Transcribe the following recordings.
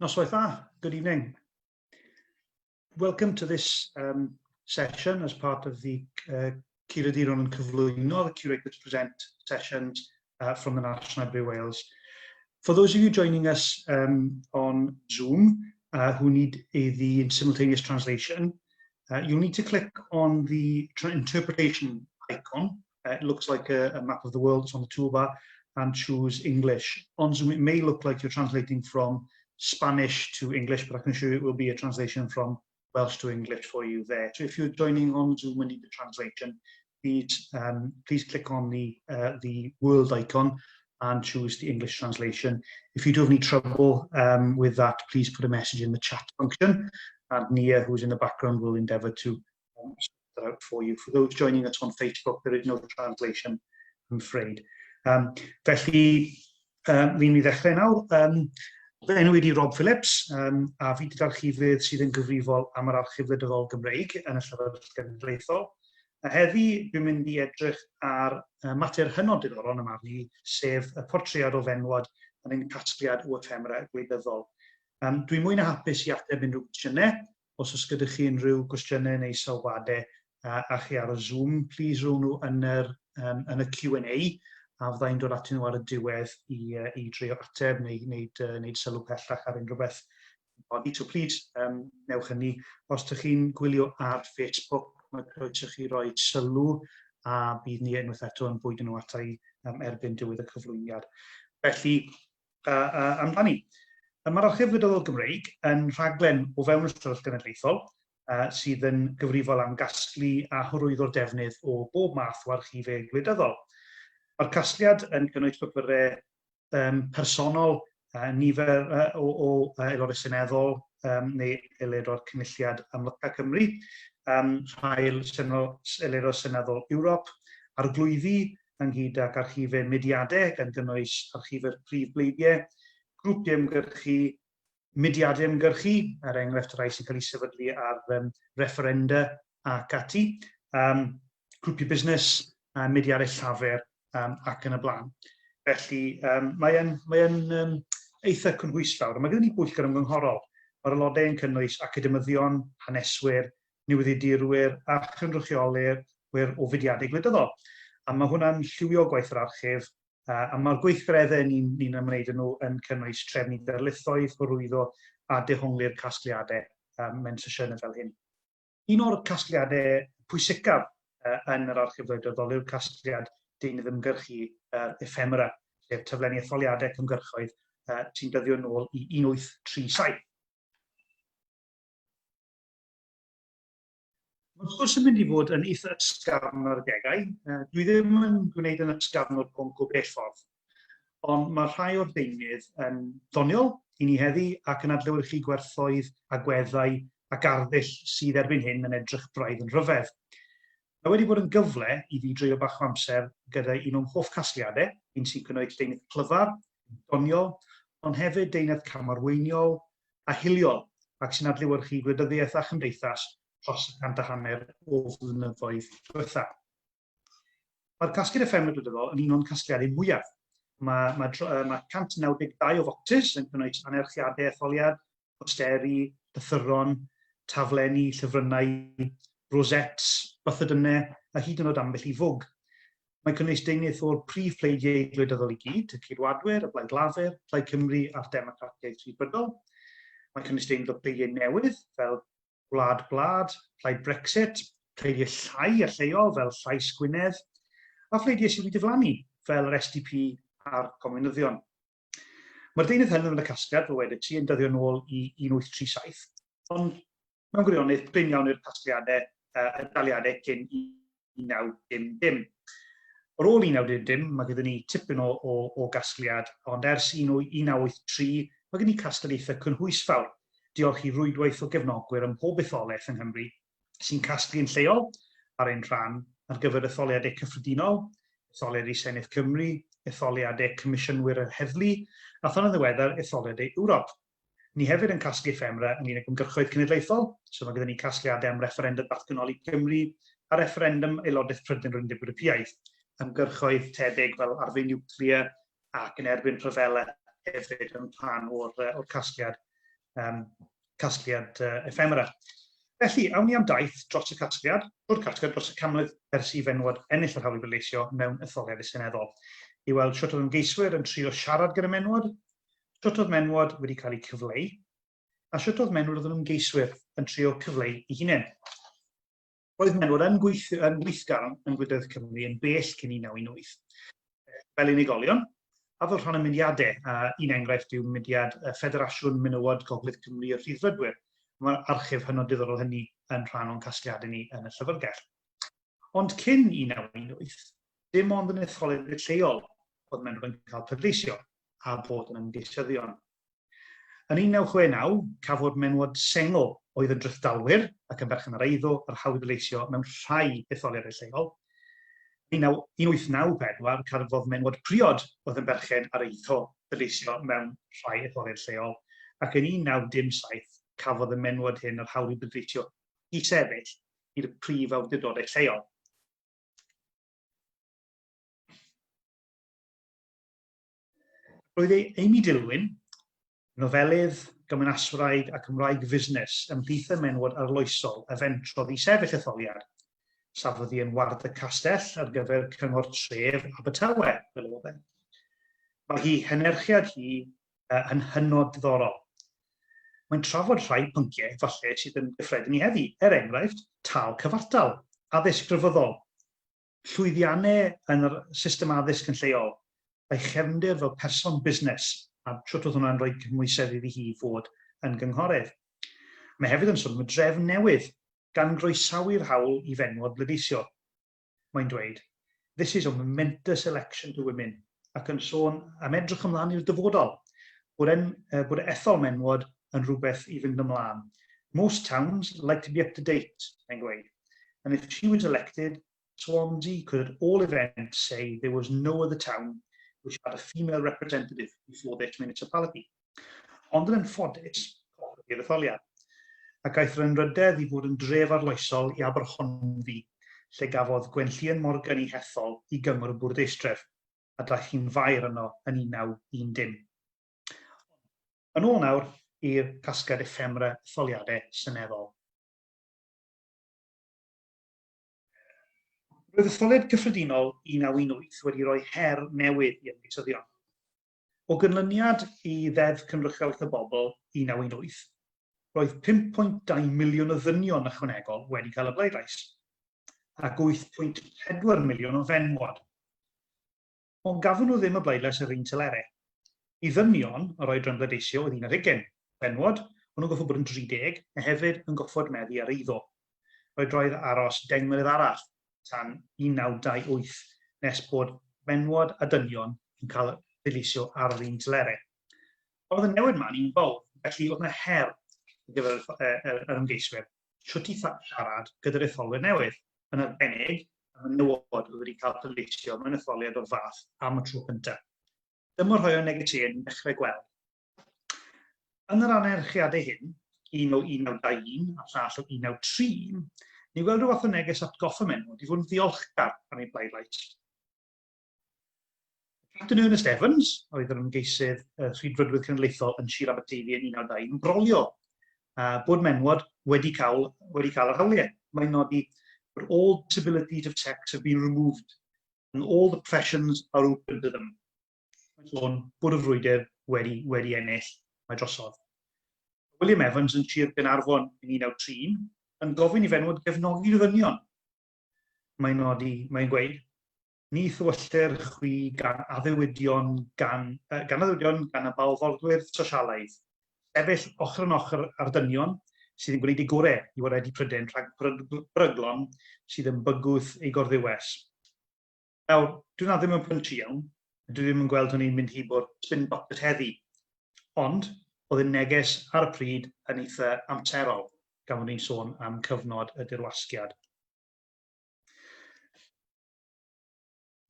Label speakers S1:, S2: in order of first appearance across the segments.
S1: Noswaith dda, good evening. Welcome to this session as part of the Curaduron and Cyflwyno, the curators present sessions from the National Library of Wales. For those of you joining us on Zoom who need the simultaneous translation, you'll need to click on the interpretation icon. It looks like a map of the world. It's on the toolbar, and choose English. On Zoom, it may look like you're translating from Spanish to English, but I can assure you it will be a translation from Welsh to English for you there. So if you're joining on Zoom and need the translation, please click on the world icon and choose the English translation. If you do have any trouble with that, please put a message in the chat function, and Nia, who's in the background, will endeavour to sort that out for you. For those joining us on Facebook, there is no translation, I'm afraid. Felly, fi'n mynd i ddechrau nawr. Fy enw wedi Rob Phillips, a fi gyda'r archifydd sydd yn gyfrifol am yr Archif Wleidyddol Gymreig yn y Llyfrgell Genedlaethol. Heddi, fi'n mynd i edrych ar mater hynod diddorol yn y marn i, sef y portread o Fenywod yn ein casgliad o ephemera gwleidyddol. Dwi'n mwy na hapus i ateb unrhyw gwestiynau. Os oes gyda chi unrhyw gwestiynau neu sylwadau a chi ar y Zoom, please rhwng nhw yn y Q&A, a fyddai'n dod atyn nhw ar y diwedd i drio ateb neu wneud sylw pellach ar unrhyw beth. So please, newch hynny. Os ydych chi'n gwylio ar Facebook, mae croeso chi roi sylw, a bydd ni unwaith eto yn bwydo nhw ata i erbyn diwedd y cyflwyniad. Felly, amdani. Mae'r Archif Wleidyddol Gymreig yn rhaglen o fewn y Llyfrgell Genedlaethol sydd yn gyfrifol am gasglu a hyrwyddo'r defnydd o bob math o archifau gwleidyddol. Mae'r casgliad yn cynnwys papurau personol, nifer o aelodau seneddol neu aelodau'r Cynulliad Amlyca Cymru, rhai aelodau seneddol Ewrop, arglwyddi ynghyd ag archifau mudiadau gan gynnwys archifau'r prif bleidiau, grwpiau ymgyrchu, mudiadau ymgyrchu, enghraifft rai sy'n cael ei sefydlu ar referenda ac ati, grwpiau busnes, mudiadau llafur, ac yn y blaen. Felly, mae'n eitha cynhwysfawr. Mae gyda ni bwyllgor ymgynghorol. Mae'r aelodau yn cynnwys academyddion, haneswyr, newyddiadurwyr a chynrychiolwyr o fudiadau gwleidyddol. A mae hwnna'n lliwio gwaith yr archif, a mae'r gweithgareddau ni'n ymwneud â nhw yn cynnwys trefnu darlithoedd, hyrwyddo a dehongli'r casgliadau mewn sesiynau fel hyn. Un o'r casgliadau pwysicaf yn yr Archif Wleidyddol yw'r casgliad deunydd ymgyrchu ephemera, sef taflenni etholiadau cymgyrchoedd sy'n dyddio nôl i 1837. Mae'r sgwrs yn mynd i fod yn eitha ysgafn ar adegau. Dwi ddim yn gwneud yn ysgafn o'r pwnc o bell ffordd, ond mae rhai o'r deunydd yn ddoniol i ni heddi ac yn adlewyrchu gwerthoedd, agweddau ac arddull sydd erbyn hyn yn edrych braidd yn rhyfedd. Mae wedi bod yn gyfle i fi drio bach o amser gyda un o'n hoff casgliadau, un sy'n cynnwys deunydd clyfar, doniol, ond hefyd deunydd camarweiniol a hiliol, ac sy'n adlewyrchu gwleidyddiaeth a chymdeithas dros 150 o flynyddoedd diwethaf. Mae'r casgliad ephemera gwleidyddol yn un o'n casgliadau mwyaf. Mae 192 o foctis yn cynnwys anerchiadau etholiad, posteri, lythyron, taflenni, llyfrynau, rosets, bythydynau, a hyd yn oed ambell i fwg. Mae'n cynnwys deunydd o'r prif pleidiau gwleidyddol i gyd, y Ceidwadwyr, y Blaid Lafur, Plaid Cymru a'r Democratiaeth Rhyddfrydol. Mae'n cynnwys deunydd o pleidiau newydd, fel Gwlad Blad, Plaid Brexit, pleidiau llai a lleol, fel Llais Gwynedd, a pleidiau sydd wedi diflannu, fel yr SDP a'r Comunyddion. Mae'r deunydd hyn yn y casgliad, fel wedi ti, yn dyddio nôl i 1837, ond mewn gwirionedd, bryn iawn i'r casgliadau y daliadau cyn 1900. Ar ôl 1900, mae gyda ni tipyn o gasgliad, ond ers 1983, mae gyda ni casgliad eitha cynhwysfawr, diolch i rwydwaith o gefnogwyr ym mhob etholaeth yng Nghymru, sy'n casglu yn lleol ar ein rhan ar gyfer etholiadau cyffredinol, etholiadau Senedd Cymru, etholiadau Comisiynwyr yr Heddlu, a thon yn ddiweddar etholiadau Ewrop. Ni hefyd yn casglu ephemera ynglŷn ag ymgyrchoedd cenedlaethol, so mae gyda ni casgliadau am referenda datganoli Cymru a referendum aelodaeth Prydain rwy'n Ewropeaidd, ymgyrchoedd tebyg fel arfau niwclear ac yn erbyn rhyfela hefyd yn rhan o'r casgliad casgliad ephemera. Felly, awn ni am daith dros y casgliad, drwy'r casgliad dros y camledd ers i fenywod ennill yr hawl i bleidleisio mewn etholiad seneddol. I weld shwt oedd ymgeiswyr yn trio siarad gyda menywod, shwt oedd menywod wedi cael eu cyfleu, a shwt oedd menywod oedd yn ymgeiswyr yn trio cyfleu eu hunain. Roedd menywod yn weithgar yn Gwledydd Cymru yn bell cyn 1918. Fel unigolion, a fel rhan o mudiadau, un enghraifft yw mudiad Ffederasiwn Menywod Gogledd Cymru y Rhyddfrydwyr. Mae'r archif hynod diddorol hynny yn rhan o'n casgliadau ni yn y Llyfrgell. Ond cyn 1918, dim ond yn etholiad lleol oedd menywod yn cael pleidleisio a bod yn ymgeisyddion. Yn 1969, cafod menywod sengl oedd yn drythdalwyr ac yn berchen ar eiddo yr hawl i bleidleisio mewn rhai etholiadau lleol. 1894, cafodd menywod priod oedd yn berchen ar eiddo bleidleisio mewn rhai etholiadau lleol, ac yn 1917, cafodd y menywod hyn yr hawl i bleidleisio i sefyll i'r prif awdurdodau lleol. Roedd Amy Dilwyn, nofelydd, gymunaswraig a Cymraeg fusnes ymhlith y menywod arloesol a fentrodd i sefyll etholiad. Safodd hi yn Ward y Castell ar gyfer Cyngor Tref Abertawe, fel oedd e. Mae hi hynerchiad hi yn hynod diddorol. Mae'n trafod rhai pynciau falle sydd yn gyffredin i heddi, enghraifft, tal cyfartal, addysg gryfyddol, llwyddiannau yn yr system addysg yn lleol, a'i chefndir fel person busnes, a trwy oedd hwnna'n rhoi cymwyseddydd i hi fod yn gynghorydd. Mae hefyd yn sôn am y drefn newydd, gan groesawu'r hawl i fenywod bleidleisio. Mae'n dweud, this is a momentous election to women, ac yn sôn am edrych ymlaen i'r dyfodol, bod ethol menywod yn rhywbeth i fynd ymlaen. Most towns like to be up to date, mae'n gweud. And if she was elected, Swansea could at all events say there was no other town which had a female representative before this municipality. Ond yn ffodus, i'r etholiad, ac aeth yn ryddedd i fod yn dref arloesol i Aberhonddu, lle gafodd Gwenllian Morgan i hethol i gyngor y bwrdeistref, a daeth hi'n fair yno yn 1910. Yn ôl nawr i'r casgliad ephemera etholiadau seneddol. Roedd etholiad cyffredinol 1918 wedi rhoi her newydd i ymgeisyddion. O gynlyniad i ddeddf Cynrychiolaeth y Bobl 1918, roedd 5.2 miliwn o ddynion ychwanegol wedi cael y bleidlais, ac 8.4 miliwn o fenywod. Ond gafon nhw ddim y bleidlais yr un telerau. I ddynion, yr oedran bleidleisio oedd 11, fenywod, ond nhw'n goffod bod yn 30, a hefyd yn goffod meddu ar eiddo. Roedd aros 10 mlynedd arall tan 1928, nes bod fenywod a dynion yn cael bleidleisio ar yr un telerau. Oedd y newid ma'n un fawr, felly oedd yna her gyfer yr ymgeiswyr, shwt i siarad gyda'r etholwyr newydd, yn arbennig am y menywod wedi cael pleidleisio mewn etholiad o'r fath am y tro cyntaf. Dyma rhoi o negeseuon yn dechrau gweld. Yn yr anerchiadau hyn, 1921 a llall o 1903, ni weld rhyw fath o neges atgoffa menywod i fod yn ddiolchgar am ei bleidlais. Captain Ernest Evans, oedd yr ymgeisydd Rhyddfrydwyr Genedlaethol yn Sir Aberteifi yn 1912, yn brolio bod menywod wedi cael yr hawliau. Mae'n nodi that all disabilities of sex have been removed and all the professions are open to them. Mae'n sôn bod y frwydr wedi ennill mae drosodd. William Evans yn Sir Gaernarfon yn 1903 yn gofyn i fenywod gefnogi'r ddynion. Mae'n gweud, ni thywyllir chwi gan addewidion gan y balfoddwyr sosialaidd, sefyll ochr yn ochr ar dynion sydd yn gwneud ei gorau i waredu Prydain rhag bryglon sydd yn bygwth ei gorddiwes. Nawr, dwi'n ddim yn prynu iawn, dwi ddim yn gweld hynny'n mynd hi bod spin doctor heddi, ond oedd yn neges ar y pryd yn eitha amserol, gan fod ni'n sôn am cyfnod y dirwasgiad.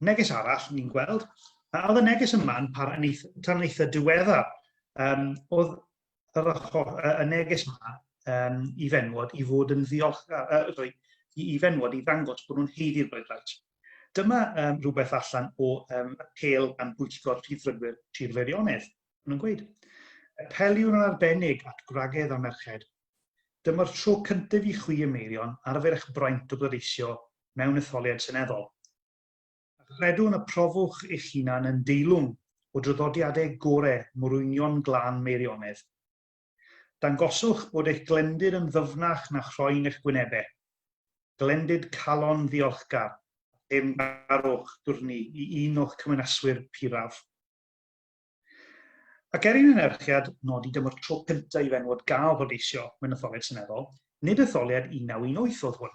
S1: Neges arall ni'n gweld, oedd y neges yma'n tan eitha diweddar, oedd y neges yma i fenywod i fod yn i fenywod i ddangos bod nhw'n heiddi'r bleidlais. Dyma rhywbeth allan o apel gan bwyllgor Rhyddfrydwyr Sir Feirionnydd. Maen nhw'n gweud, Apeliwn yn arbennig at gwragedd a merched. Dyma'r tro cyntaf i chwi Emeirion arfer eich braint o bleidleisio mewn etholiad seneddol. Chredwn y profwch eich hunan yn deilwng o draddodiadau gorau morwynion glân Meirionedd. Dangoswch bod eich glendid yn ddyfnach na chroen eich gwynebau. Glendid calon ddiolchgar, dim garwch dwrni i un o'ch cymynaswyr piraf. Ac erin yn erchiad nodi dyma'r tro cyntaf i fenywod gael bleidleisio mewn etholiad seneddol, nid etholiad 1918 oedd hwn.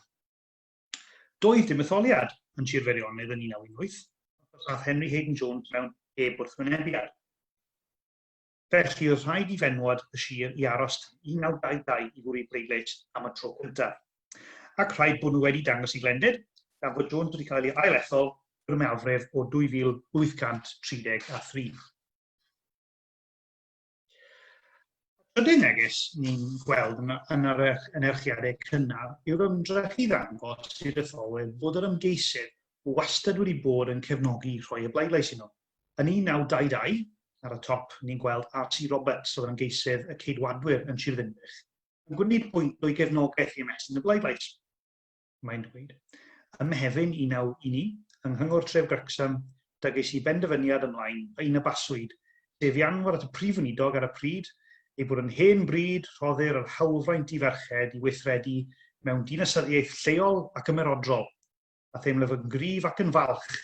S1: Doedd dim etholiad yn Sir Feirionnydd yn 1918, achos Henry Hayden-Jones mewn wrthwynebiad. Felly oedd rhaid i fenywod y sir i aros 1922 i fwrw pleidlais am y tro cyntaf. Ac rhaid bod nhw wedi dangos i glendid, gan fod Jones wedi cael ei ailethol yr Mawredd o 2833. Trydydd neges ni'n gweld yn yr enerchiadau cynnar yw'r ymdrech i ddangos i'r etholwyr fod yr ymgeisydd wastad wedi bod yn cefnogi rhoi y bleidlais i nhw. Yn 1922, ar y top, ni'n gweld R.T. Roberts oedd yn ymgeisydd y ceidwadwyr yn Sir Ddinbych, yn gwneud pwynt o'i gefnogaeth i ymestyn y bleidlais. Mae'n dweud, ym Mehefin 1911, yng Nghyngor Tref Wrecsam, dagais i benderfyniad ymlaen fy un y baswyd, sef i anfon at y prif weinidog ar y pryd, ei bod yn hen bryd rhoddir yr hawlfraint i ferched i weithredu mewn dinasyddiaeth lleol ac ymerodrol, a theimlo fy gryf ac yn falch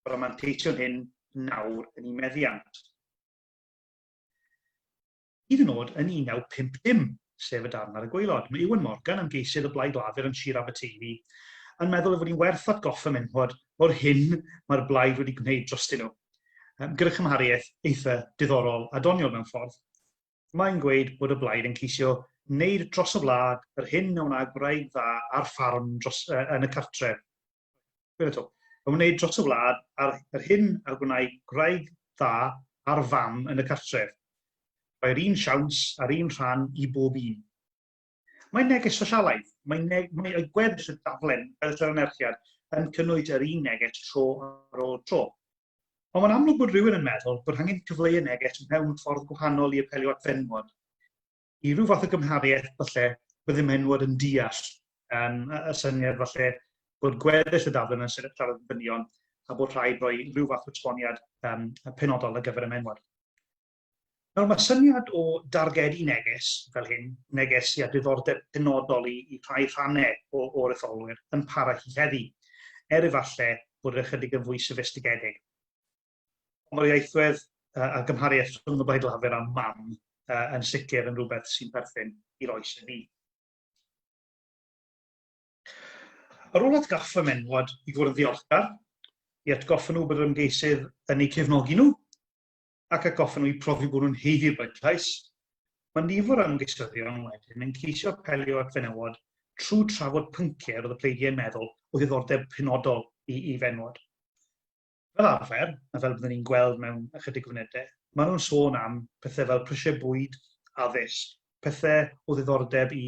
S1: o'r manteision hyn nawr yn ei meddiant. Hyd yn oed yn 1950, sef y darn ar y gwaelod, mae Iwan Morgan, ymgeisydd y Blaid Lafur yn Sir Aberteifi, yn meddwl fod hi'n werth atgoffa menywod o'r hyn mae'r blaid wedi gwneud drostyn nhw, gyda chymhariaeth eitha diddorol a doniol mewn ffordd. Mae'n gweud bod y blaid yn ceisio wneud dros y wlad yr hyn a wna gwraig dda ar ffarm yn y cartref. Mae'n wneud dros y wlad yr hyn a gwnaed gwraig dda ar fam yn y cartref. Mae'r un siawns ar un rhan i bob un. Mae'n neges sosialaidd. Mae gweddill y daflen yr enerchiad yn cynnwys yr un neges tro ar ôl tro. Ond mae'n amlwg bod rhywun yn meddwl bod angen cyfleu y neges mewn ffordd gwahanol i apelio at fenywod. I ryw fath o gymhariaeth, falle, bydde menywod yn deall y syniad, falle, bod gweddill y daflen yn siarad dynion a bod rhaid rhoi rhyw fath o esboniad penodol ar gyfer y menywod. Nawr, mae syniad o dargedu neges fel hyn, neges i a diddordeb penodol i rhai rhannau o'r etholwyr yn para hi heddi, efallai bod yr ychydig yn fwy soffistigedig. Mae'r ieithwedd a gymhariaeth rhwng y Blaid Lafur a mam yn sicr yn rhywbeth sy'n perthyn i'r oes i ni. Ar ôl atgoffa menywod i fod yn ddiolchgar, i atgoffa nhw bod yr ymgeisydd yn eu cefnogi nhw, ac atgoffa nhw i profi bod nhw'n heiddi'r bleidlais, mae nifer o ymgeisyddion wedyn yn ceisio apelio at fenywod trwy trafod pynciau oedd y pleidiau'n meddwl o ddiddordeb penodol i fenywod. Fel arfer, a fel byddwn ni'n gweld mewn ychydig funudau, maen nhw'n sôn am pethau fel prisiau bwyd, addysg, pethau o ddiddordeb i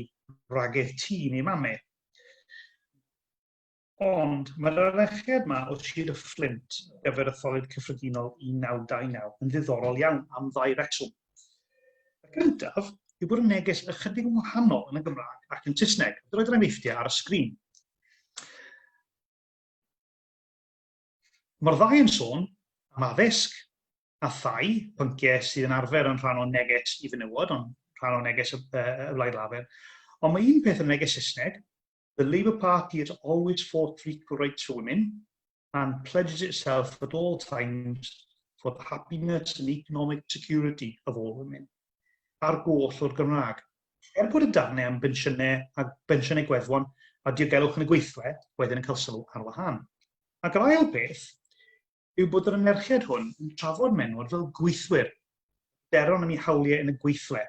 S1: wragedd tŷ neu mamau. Ond mae'r arechiad yma o Sir y Fflint gyfer etholiad cyffredinol 1929 yn ddiddorol iawn am ddau reswm. Y gyntaf yw bod y neges ychydig yn wahanol yn y Gymraeg ac yn Saesneg. Roedd yr enghreifftiau ar y sgrin. Mae'r ddau yn sôn am addysg a thai, pynciau sydd yn arfer yn rhan o neges i fenywod, ond rhan o neges y Blaid Lafur. Ond mae un peth yn neges Saesneg, the Labour Party has always fought for equal rights for women and pledges itself at all times for the happiness and economic security of all women. Ar goll o'r Gymraeg. Bod y darnau am bensiynau gweddfon a diogelwch yn y gweithle, wedyn yn cael sylw ar wahân. Ac yr ail beth yw bod yr enerchiad hwn yn trafod menywod fel gweithwyr, deron am eu hawliau yn y gweithle,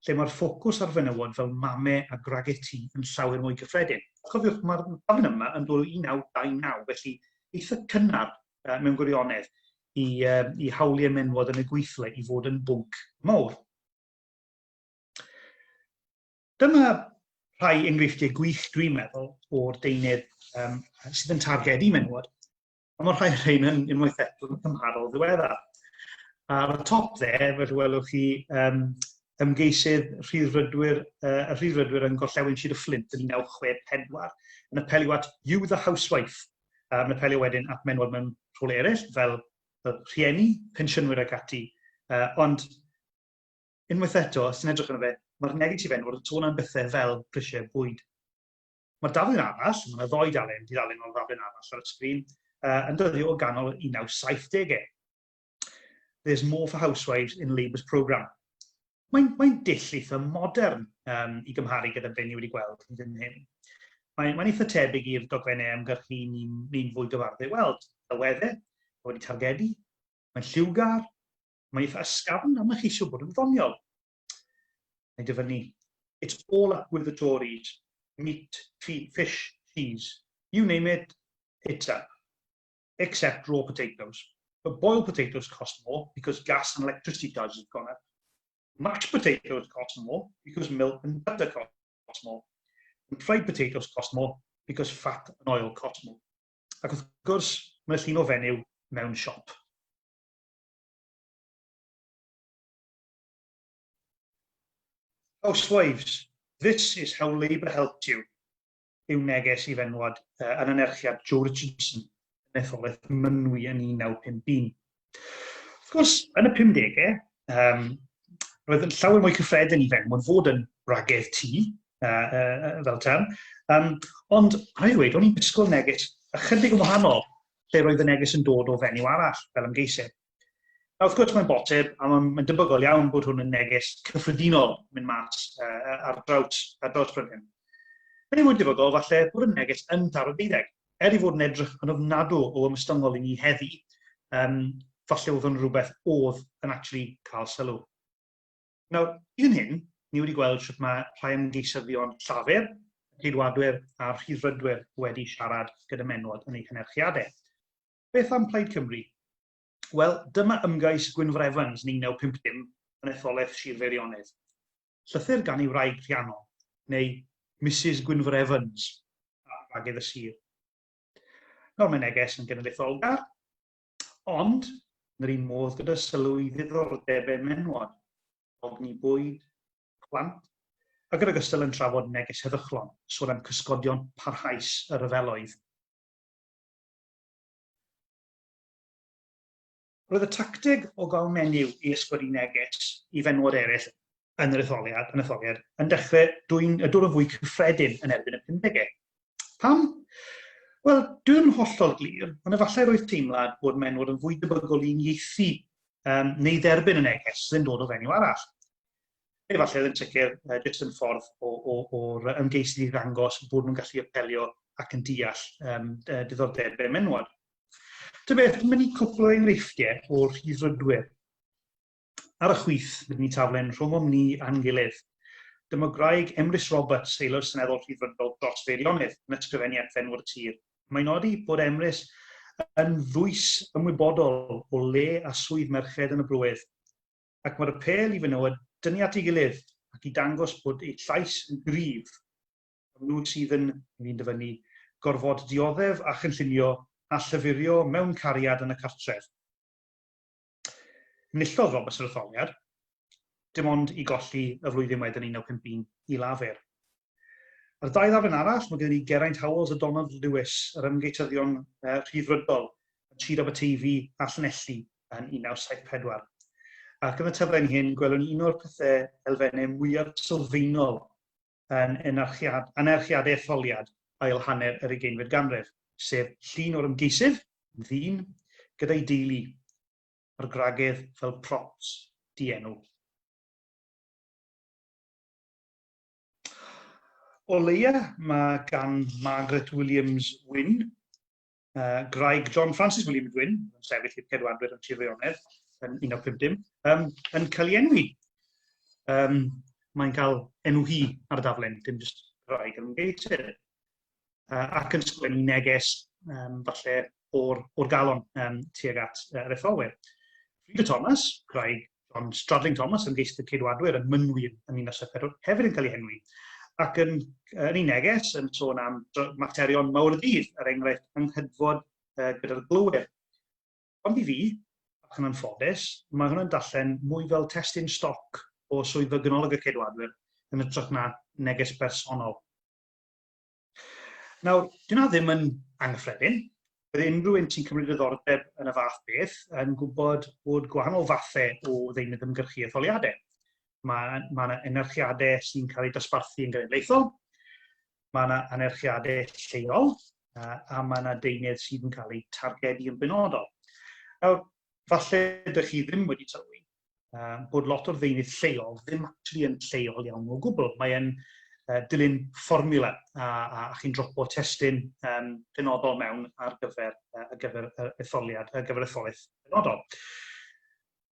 S1: lle mae'r ffocws ar fenywod fel mamau a gwragedd tŷ yn llawer mwy gyffredin. Chofiwch, mae'r daflen yma yn dod o 1929, felly eitha cynnar mewn gwirionedd i hawliau menywod yn y gweithle i fod yn bwnc mawr. Dyma rhai enghreifftiau gwych dwi'n meddwl o'r deunydd sydd yn targedu menywod. A mae rhai rhain yn unwaith eto yn cymharol ddiweddar. Ar y top dde, fe welwch chi ymgeisydd rhyddfrydwyr yn Gorllewin Sir y Fflint yn 1964 yn apelio at You the Housewife. Yn apelio wedyn at menwod mewn rhywle eraill, fel y rhieni, pensiynwyr ac ati. Ond, unwaith eto, os ti'n edrych yn fe, mae'r neges i fenwod yn sôn am bethau fel grisiau bwyd. Mae'r daflen arall, mae'n ddoi dalen, dudalen o'r daflen arall ar y sgrin, yn dyddio o ganol 1970. There's more for housewives in Labour's programme. Mae'n dull eitha modern i gymharu gyda be ni wedi gweld hyd yn hyn. Mae'n eitha tebyg i'r dogfennau ymgyrchu ni'n fwy gyfarwydd weld. Ddelweddau, wedi targedu, mae'n lliwgar, mae'n eitha ysgafn a mae'n cheisio bod yn ddoniol. Mae'n dyfynnu, it's all up with the Tories. Meat, fish, cheese, you name it, it's up. Except raw potatoes. But boiled potatoes cost more because gas and electricity charges have gone up. Mashed potatoes cost more because milk and butter cost more. And fried potatoes cost more because fat and oil cost more. Ac wrth gwrs, mae'n llun o fenyw mewn siop. Housewives, this is how Labour helped you. Yw neges i fenwad yn anerchiad Joe Richardson yn etholaeth Mynwy yn 1951. Wrth gwrs, yn y 50au, roedd yn llawer mwy cyffredin i fenwad fod yn bragedd tŷ, fel term, ond rhaid i ddweud, o'n i'n disgwyl neges ychydig yn wahanol lle roedd y neges yn dod o fenyw arall fel ymgeisau. A wrth gwrs mae'n bosib, a mae'n debygol iawn bod hwn yn neges cyffredinol mynd mas ar draws Bryden. Mae'n ei fod debygol falle bod yn neges yn taro 12, i fod yn edrych yn ofnadw o ymystongol i ni heddi, falle oedd yn rhywbeth oedd yn actually cael sylw. Nawr, hyn hyn, ni wedi gweld sut mae rhai ymgeisyddion llafur, ceidwadwyr a'r rhyddfrydwyr wedi siarad gyda menwod yn eu cynhyrchiadau. Beth am Plaid Cymru? Wel, dyma ymgais Gwynfor Evans yn 1950 yn etholaeth Sir Feirionnydd. Llythyr gan ei wraig Rhiannon, neu Mrs Gwynfor Evans, ag y sir. Nawr mae neges yn genedlaetholgar, ond yn yr un modd gyda sylw i ddiddordebau menwod, ogni bwyd, plant, ac yn ogystal yn trafod neges heddychlon, sôn am cysgodion parhaus y ryfeloedd. Roedd y tactig o gael menyw i ysgwyd neges i fenwod eraill yn yr etholiad, yn dechrau dod yn fwy cyffredin yn erbyn y 50au. Pam? Wel, dwi'n hollol glir, ond efallai roedd teimlad bod menwod yn fwy debygol i uniaethu neu dderbyn y neges sy'n dod o fenyw arall. Efallai yn sicr jyst yn ffordd o'r ymgeisydd i ddangos bod nhw'n gallu apelio ac yn deall diddordebau menwod. Ta beth, mynd i cwpl o enghreifftiau o'r rhyddfrydwyr. Ar y chwith, byddwn ni taflen rhwng o'n ni a'n gilydd. Dyma graig Emrys Roberts, aelod seneddol rhyddfrydol dros Feirionnydd, yn ysgrifennu at fenwod y tir. Mae'n nodi bod Emrys yn ddwys ymwybodol o le a swydd merched yn y blwydd, ac mae'r apel i fenywod dynnu at ei gilydd ac i dangos bod ei llais yn gryf, nhw sydd yn, ni'n dyfynnu, gorfod dioddef a chynllunio a llyfurio mewn cariad yn y cartref. Nillodd Roberts yr etholiad, dim ond i golli y flwyddyn wedyn 1951 i lafur. Ar dau ddaflen arall, mae gen i Geraint Howells a Donald Lewis, yr ymgeisyddion rhyddfrydol, yn Sir Aberteifi a Llanelli yn 1974. Ac yn y tyflen hyn, gwelwn ni un o'r pethau elfennau mwyaf sylfaenol yn anerchiadau etholiad ail hanner yr 20th ganrif, sef llun o'r ymgeisydd, ddyn, gyda'i deulu, a'r gragedd fel props dienw. O leia, mae gan Margaret Williams Wynne, graig John Francis Williams Wynne, yn sefyll i'r Cedwadwyr yn Sir Feirionnydd yn 1950, yn cael ei enwi. Mae'n cael enw hi ar y daflen, dim jyst graig yn ymgeisydd. Ac yn sgwennu neges falle o'r galon tuag at yr etholwyr. Rhyd Thomas, graig John Stradling Thomas, ymgeisydd y Ceidwadwyr yn Mynwy yn 1974, hefyd yn cael ei henwi. Ac yn ei neges yn sôn am materion mawr y dydd, er enghraifft, yng nghydfod gyda'r glwyr. Ond i fi, ac yn anffodus, mae hwnna'n darllen mwy fel testyn stoc o swyddfa ganolog y ceidwadwyr yn ytrach na neges bersonol. Nawr, dyna ddim yn anghyffredin. Bydd unrhyw un sy'n cymryd diddordeb yn y fath beth yn gwybod bod gwahanol fathau o ddeunydd ymgyrchu etholiadau. Mae yna enerchiadau sy'n cael eu dosbarthu yn genedlaethol, mae yna enerchiadau lleol, a mae yna deunydd sydd yn cael eu targedu yn benodol. Nawr, falle ydych chi ddim wedi sylwi bod lot o'r ddeunydd lleol ddim actually yn lleol iawn o gwbl. Mae yn dilyn fformula a chi'n dropo testyn penodol mewn ar gyfer etholiad, ar gyfer etholaeth penodol.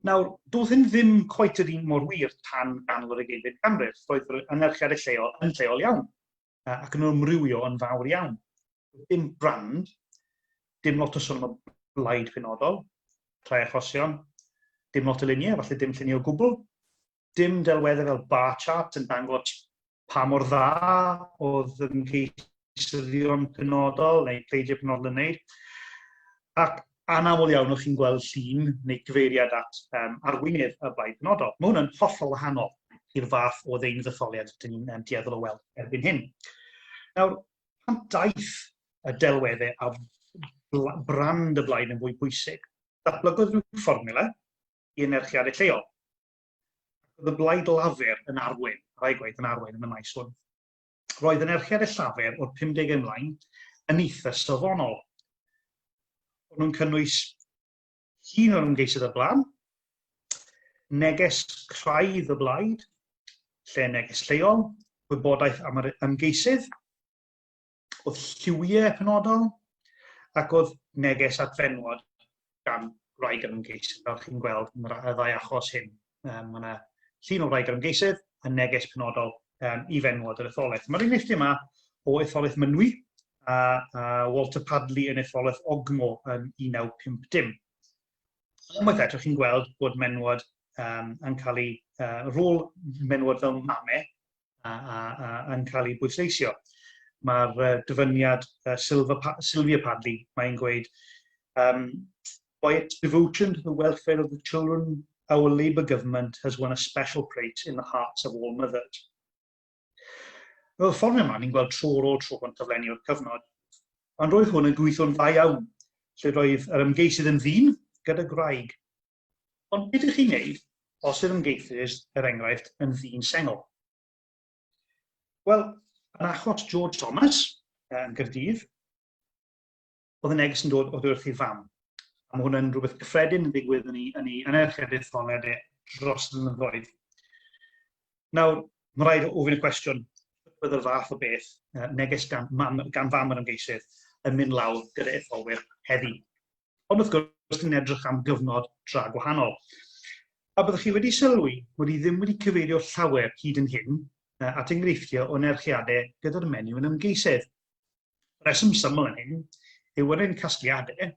S1: Nawr, doedd hyn ddim cweit yr un mor wir tan ganol yr 20eg ganrif. Roedd yr enerchiadau lleol yn lleol iawn ac yn ymrywio yn fawr iawn. Dim brand, dim lot o sôn am blaid penodol, rhai achosion, dim lot o luniau, falle dim lluniau o gwbl, dim delweddau fel bar chart yn dangos pa mor dda oedd ymgeisyddion penodol neu pleidlais penodol yn wneud. Ac anaml iawn o'ch chi'n gweld llun neu gyfeiriad at arweinydd y blaid penodol. Mae hwnna'n hollol wahanol i'r fath o ddeunydd etholiad dyn ni'n dueddol o weld erbyn hyn. Nawr, pan daeth y delweddau a brand y blaid yn fwy bwysig, datblygodd rhyw fformula i enerchiadau lleol. Oedd y blaid lafur yn arwain, rai gwaith yn arwain yn y maes hwn. Roedd enerchiadau llafur o'r 50 ymlaen yn eitha safonol. O'n nhw'n cynnwys llun o'r ymgeisydd y blaen, neges craidd y blaid, lle neges lleol, wybodaeth am yr ymgeisydd, oedd lliwiau penodol, ac oedd neges at fenywod gan wraig yr ymgeisydd, fel chi'n gweld yn y ddau achos hyn. Mae yna llun o wraig yr ymgeisydd yn neges penodol i fenywod yr etholaeth. Mae'r enghreifftiau yma o etholaeth Mynwy a Walter Padley yn etholaeth Ogmo yn 1950. Unwaith eto, chi'n gweld bod menywod yn cael eu rôl menywod fel mamau yn cael eu bwysleisio. Mae'r dyfyniad Sylvia Padley, mae'n gweud, by its devotion to the welfare of the children, our Labour government has won a special place in the hearts of all mothers. Fel ffordd yma, ni'n gweld tro ar ôl tro yn cyflenni o'r cyfnod, ond roedd hwn yn gweithio'n dda iawn, lle roedd yr ymgeisydd yn ddyn gyda graig. Ond beth ydych chi'n gwneud os yw'r ymgeisydd, er enghraifft, yn ddyn sengl? Wel, yn achos George Thomas yn Gaerdydd, oedd y neges yn dod oddi wrth ei fam. A mae hwnna'n rhywbeth gyffredin yn digwydd yn ei enerchiadau etholiadau dros y blynyddoedd. Nawr, mae rhaid ofyn y cwestiwn, bydd yr fath o beth neges gan fam yr ymgeisydd yn mynd lawr gyda etholwyr heddi. Ond wrth gwrs, ni'n edrych am gyfnod dra gwahanol. A byddwch chi wedi sylwi bod i ddim wedi cyfeirio llawer hyd yn hyn at enghreifftiau o enerchiadau gyda'r menyw yn ymgeisydd. Reswm syml yn hyn yw yn casgliadau yn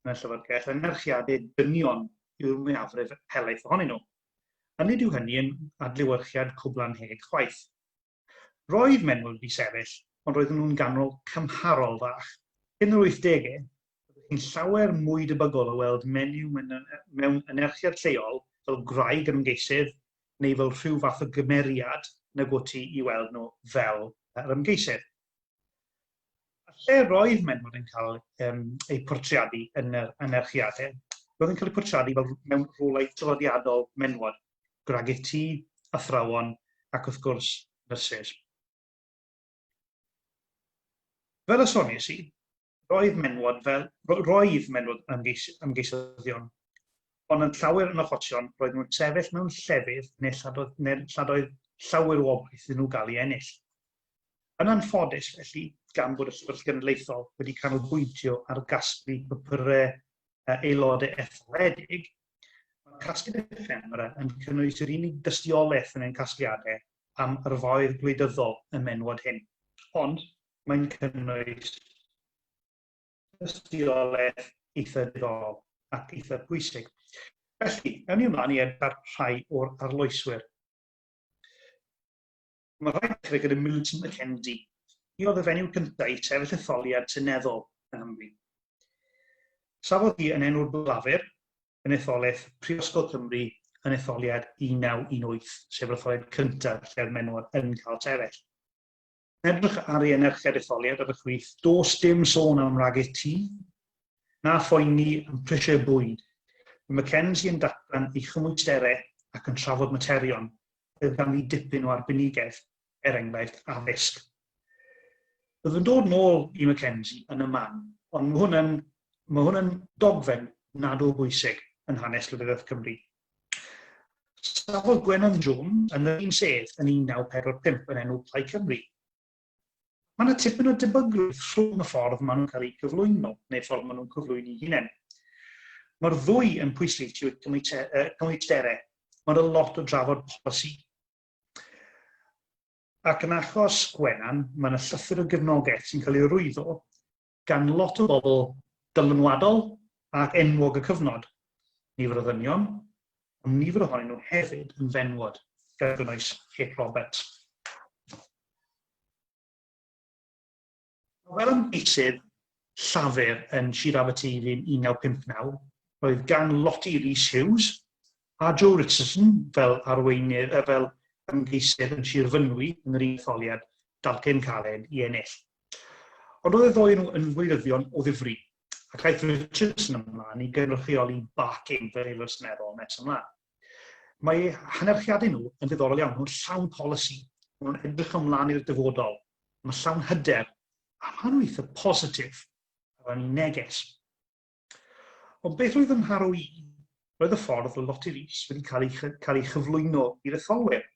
S1: y llyfrgell enerchiadau dynion yw'r mwyafrif helaeth ohonyn nhw. A nid yw hynny yn adlewyrchiad cwblan heg chwaith. Roedd menywod wedi sefyll, ond roedden nhw'n ganol cymharol fach. Yn yr 80au, roedd chi'n llawer mwy debygol o weld menyw mewn enerchiad lleol fel graig yr ymgeisydd neu fel rhyw fath o gymeriad nag wyt ti i weld nhw fel yr ymgeisydd. Lle roedd menywod yn cael eu portreadu yn yr enerchiadau, roedd yn cael eu portreadu fel mewn rôlau traddodiadol menywod, gwragydd tŷ, athrawon ac wrth gwrs nyrsys. Fel y soniais i, roedd menywod ymgeisyddion, ond yn llawer yn achosion roedd nhw'n sefyll mewn llefydd neu lladoedd llawer o obaith iddyn nhw gael ei ennill. Yn anffodus, felly, gan bod y Llyfrgell Genedlaethol wedi canolbwyntio ar gasglu papurau aelodau etholedig, mae casgliad effemera yn cynnwys yr unig dystiolaeth yn ein casgliadau am yr foedd gwleidyddol y menywod hyn. Ond mae'n cynnwys dystiolaeth eitha diddorol ac eitha pwysig. Felly, awn ni ymlaen i edrych rhai o'r arloeswyr. Mae rhaid dechrau gyda Milton Mackenzie. Hi oedd y fenyw cyntaf i sefyll etholiad seneddol yn Nghymru. Safodd hi yn enw'r blafur, yn etholaeth Prifysgol Cymru yn etholiad 1918, sef yr etholiad cyntaf lle'r menywod yn cael sefyll. Edrych ar ei enerchiad etholiad ar y chwith, dos dim sôn am ragu tŷ, na phoeni am prisiau bwyd. Mae Mackenzie yn datgan ei chymwysterau ac yn trafod materion, bydd ganddi dipyn o arbenigedd, enghraifft addysg. Bydd yn dod nôl i Mackenzie yn y man, ond mae hwn yn dogfen nad o bwysig yn hanes Llywodraeth Cymru. Safodd Gwennon Jones yn yr un sedd yn 1945 yn enw Plaid Cymru. Mae yna tipyn o debygrwydd rhwng y ffordd maen nhw'n cael eu cyflwyno, neu ffordd maen nhw'n cyflwyno eu hunain. Mae'r ddwy yn pwysleisio cymwysterau. Mae'n a lot o drafod polisi. Ac yn achos Gwennan, mae yna llythyr o gefnogaeth sy'n cael ei rwyddo gan lot o bobl dylanwadol ac enwog y cyfnod. Nifer o ddynion, ond nifer ohonyn nhw hefyd yn fenywod, gan gynnwys Kate Roberts. Fel ymgeisydd llafur yn Sir Aberteifi yn 1959, roedd gan Lottie Rhys Hughes a Joe Richardson fel arweinydd, fel ymgeisydd yn Sir Fynwy yn yr un etholiad dalcen caled i ennill. Ond oedd y ddoi nhw yn wleidyddion o ddifri, ac aeth Richardson ymlaen i gynrychioli backing fel aelod seneddol nes ymlaen. Mae hanerchiadau nhw yn ddiddorol iawn, nhw'n llawn polisi, nhw'n edrych ymlaen i'r dyfodol, mae llawn hyder, a maen nhw eitha positif, a fan i neges. Ond beth roedd yn haro i, roedd y ffordd o Lottie Rhys wedi cael ei chyflwyno i'r etholwyr.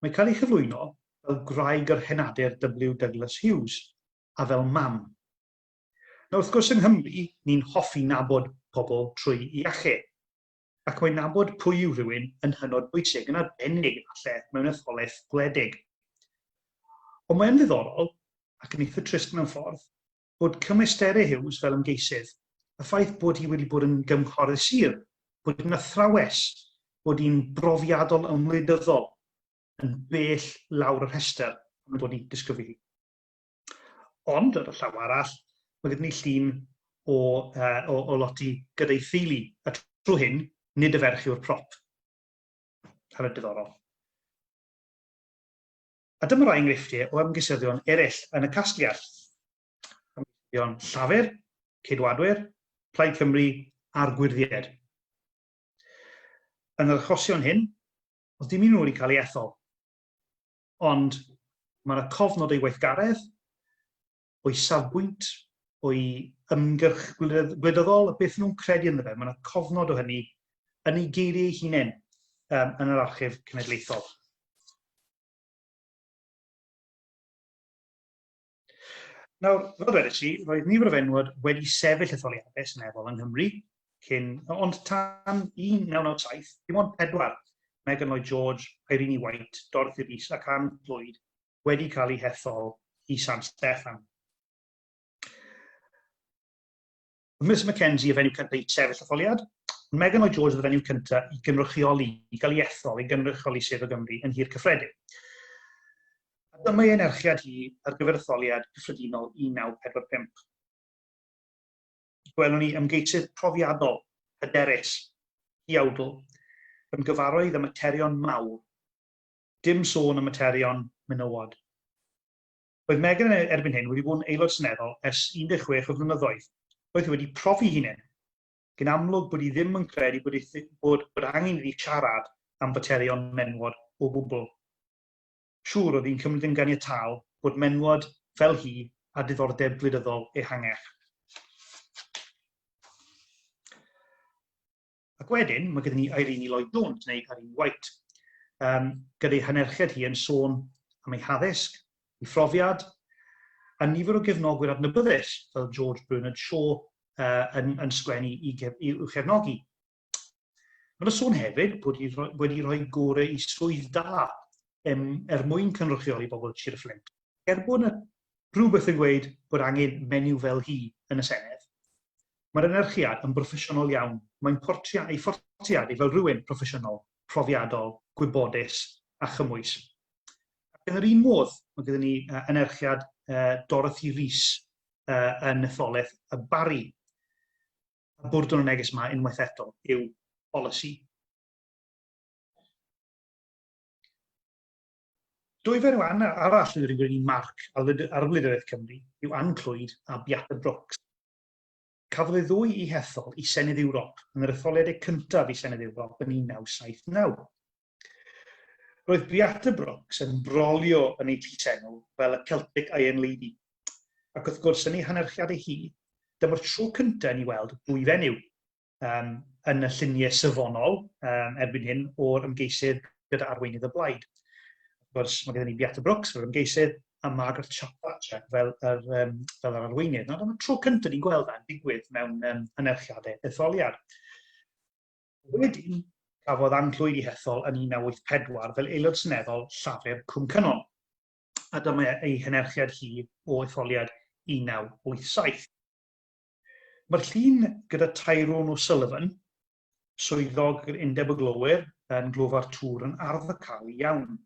S1: Mae cael ei chyflwyno fel graig yr henadur W. Douglas Hughes, a fel mam. Nawr, wrth gwrs yng Nghymru, ni'n hoffi nabod pobl trwy i achub, ac mae nabod pwy yw rhywun yn hynod bwysig yn arbennig falle mewn etholaeth gwledig. Ond mae'n ddiddorol, ac yn eitha trist mewn ffordd, bod cymwysterau Hughes fel ymgeisydd, y ffaith bod hi wedi bod yn gymchorydd sir, bod hi'n athrawes, bod hi'n brofiadol ymwleidyddol yn bell lawr y rhestr yn bod hi'n disgwyl hi. Ond, ar y llaw arall, mae gyda ni llun o Lottie gyda'i theulu, a trwy hyn, nid y ferch yw'r prop. Hefyd diddorol. A dyma rai enghreifftiau o ymgeisyddion eraill yn y casgliad. Ymgeisyddion llafur, ceidwadwyr, Plaid Cymru a'r Gwyrddid. Yn yr achosion hyn, oedd dim un nhw wedi cael ei ethol. Ond mae yna cofnod ei weithgaredd, o'i safbwynt, o'i ymgyrch gwleidyddol, a beth nhw'n credu ynddo fe. Mae yna cofnod o hynny yn ei geiriau ei hunain yn yr Archif Cenedlaethol. Nawr, fel dwedais i, roedd nifer o fenywod wedi sefyll etholiadau seneddol yng Nghymru, ond tan 1997, dim ond 4, Megan Lloyd George, Irene White, Dorothy Rhys ac Anne Lloyd, wedi cael eu hethol i San Steffan. Miss Mackenzie y fenyw cyntaf i sefyll etholiad, ond Megan Lloyd George y fenyw cyntaf i gynrychioli, i gael ei ethol, i gynrychioli Sedd o Gymru yn hir cyffredin. Dyma ei enerchiad hi ar gyfer etholiad cyffredinol 1945. Gwelwn ni ymgeisydd profiadol, hyderus, hiawdl, yn gyfarwydd y materion mawr, dim sôn y materion menywod. Roedd Megan erbyn hyn wedi bod yn aelod seneddol ers 16 o flynyddoedd. Roedd wedi profi hunain, gan amlwg bod hi ddim yn credu bod angen iddi siarad am materion menywod o gwbl. Siŵr oedd hi'n cymryd yn ganiataol bod menywod fel hi a diddordeb gwleidyddol ehangach. Ac wedyn, mae gyda ni Irene Lloyd Jones, neu Irene White, gyda'i hanerchiad hi yn sôn am ei haddysg, ei phrofiad, a nifer o gefnogwyr adnabyddus fel George Bernard Shaw yn sgwennu i'w chefnogi. Mae'n sôn hefyd bod wedi rhoi gorau i swydd da mwyn cynrychioli bobl Sir Fflint. Bod yna rhywbeth yn gweud bod angen menyw fel hi yn y Senedd, mae'r enerchiad yn broffesiynol iawn. Mae'n ei ffortiadu fel rhywun proffesiynol, profiadol, gwybodus a chymwys. Ac yn yr un modd, mae gyda ni enerchiad Dorothy Rhys yn etholaeth y Bari. A bwrdd o'n neges yma unwaith eto yw polisi. Dwy fenyw arall ydych chi'n gwneud marc ar y Wleidyddiaeth Cymru yw Ann Clwyd a Beata Brooks. Cafodd ei ddwy i hethol i Senedd Ewrop yn yr etholiadau cyntaf i Senedd Ewrop yn 1979. Roedd Beata Brooks yn brolio yn ei llysenw fel y Celtic Iron Lady. Ac wrth gwrs yn ei hanerchiadau hi, dyma'r tro cyntaf ni weld dwy fenyw yn y lluniau safonol erbyn hyn o'r ymgeisydd gyda arweinydd y blaid. Wrth gwrs, mae gen ni Beata Brooks fel ymgeisydd a Margaret Thatcher fel yr arweinydd. Nawr, dyma'r tro cyntaf ni'n gweld yna'n digwydd mewn anerchiadau etholiad. Wedyn, cafodd Ann Clwyd i hethol yn 1984 fel aelod seneddol Llafur Cwm Cynnon. A dyma ei hynerchiad hi o etholiad 1987. Mae'r llun gyda Tyrone O'Sullivan, swyddog Undeb y Glowyr yn Glofar Tŵr yn ardderchal iawn.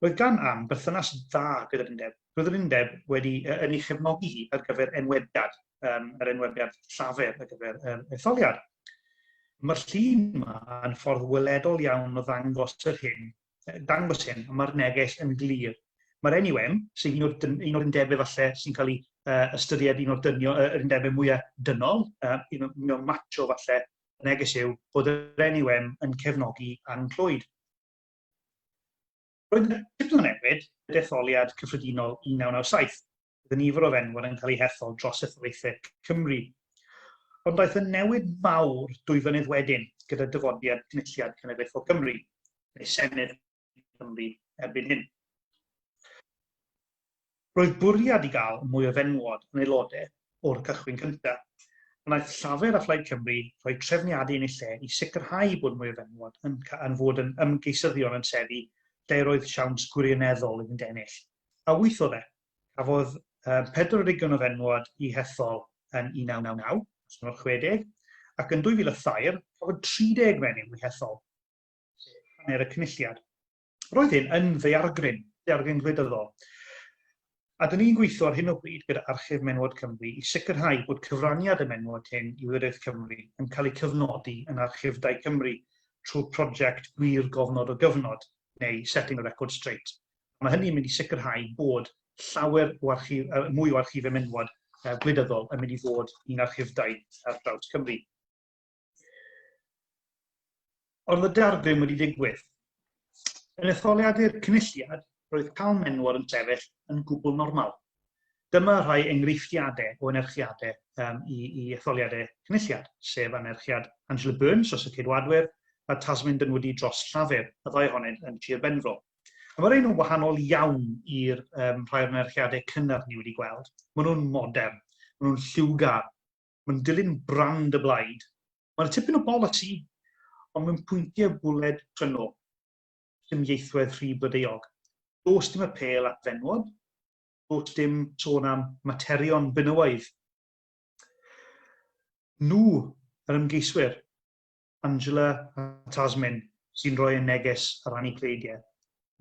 S1: Roedd gan Ann berthynas dda gyda'r undeb. Roedd yr undeb wedi yn ei chefnogi hi ar gyfer enwebiad, yr enwebiad llafur ar gyfer etholiad. Mae'r llun yma yn ffordd weledol iawn o ddangos hyn, a mae'r neges yn glir. Mae'r NUM, sy'n un o'r undebau falle sy'n cael ei ystyried un o'r undebau mwyaf dynol, mewn matcho falle, y neges yw bod yr NUM yn cefnogi Ann Clwyd. Roedd y tipyn o newid y detholiad cyffredinol 1997. Bydd nifer o fenwyr yn cael ei hethol dros etholaethau Cymru. Ond daeth y newid mawr 2 flynedd wedyn gyda dyfodiad Cynulliad Genedlaethol Cymru, neu Senedd Cymru erbyn hyn. Roedd bwriad i gael mwy o fenywod yn aelodau o'r cychwyn cyntaf. Wnaeth Llafur a Phlaid Cymru rhoi trefniadau yn eu lle i sicrhau bod mwy o fenywod yn fod yn ymgeisyddion yn seddi lle roedd siawns gwirioneddol yn ennill. A weithodd cafodd 40 o fenywod i hethol yn 1999, 60, ac yn 2003, cafodd 30 fenyw i hethol, hanner y cynulliad. Roedd hyn yn ddaeargryn gwleidyddol. A dyn ni'n gweithio ar hyn o bryd gyda Archif Menywod Cymru i sicrhau bod cyfraniad y menywod hyn i Wleidyddiaeth Cymru yn cael ei cyfnodi yn Archif Dau Cymru trwy prosiect gwir gofnod o gyfnod, neu setting a record straight. Mae hynny'n mynd i sicrhau bod llawer mwy o archifau menywod gwleidyddol yn mynd i fod un archif dau ar draws Cymru. Ond y dargrym wedi digwydd. Yn etholiadau'r cynulliad, roedd cael menywod yn sefyll yn gwbl normal. Dyma rhai enghreifftiadau o anerchiadau i etholiadau cynulliad, sef anerchiad Angela Burns os y Ceidwadwyr, a Tasmin Dynwyddi dros Llafur, y ddau ohonynt yn Sir Benfro. A mae'r un yn wahanol iawn i'r rhai o'r anerchiadau cynnar ni wedi gweld. Maen nhw'n modern, maen nhw'n lliwgar, maen nhw'n dilyn brand y blaid. Mae'n tipyn o bolisi, ond mae'n pwyntiau bwled tryno, dim ieithwedd rhy blodeuog. Does dim apel at fenywod, does dim sôn am materion benywaidd. Nhw, yr ymgeiswyr, Angela a Tasmin, sy'n rhoi y neges ar ran eu pleidau.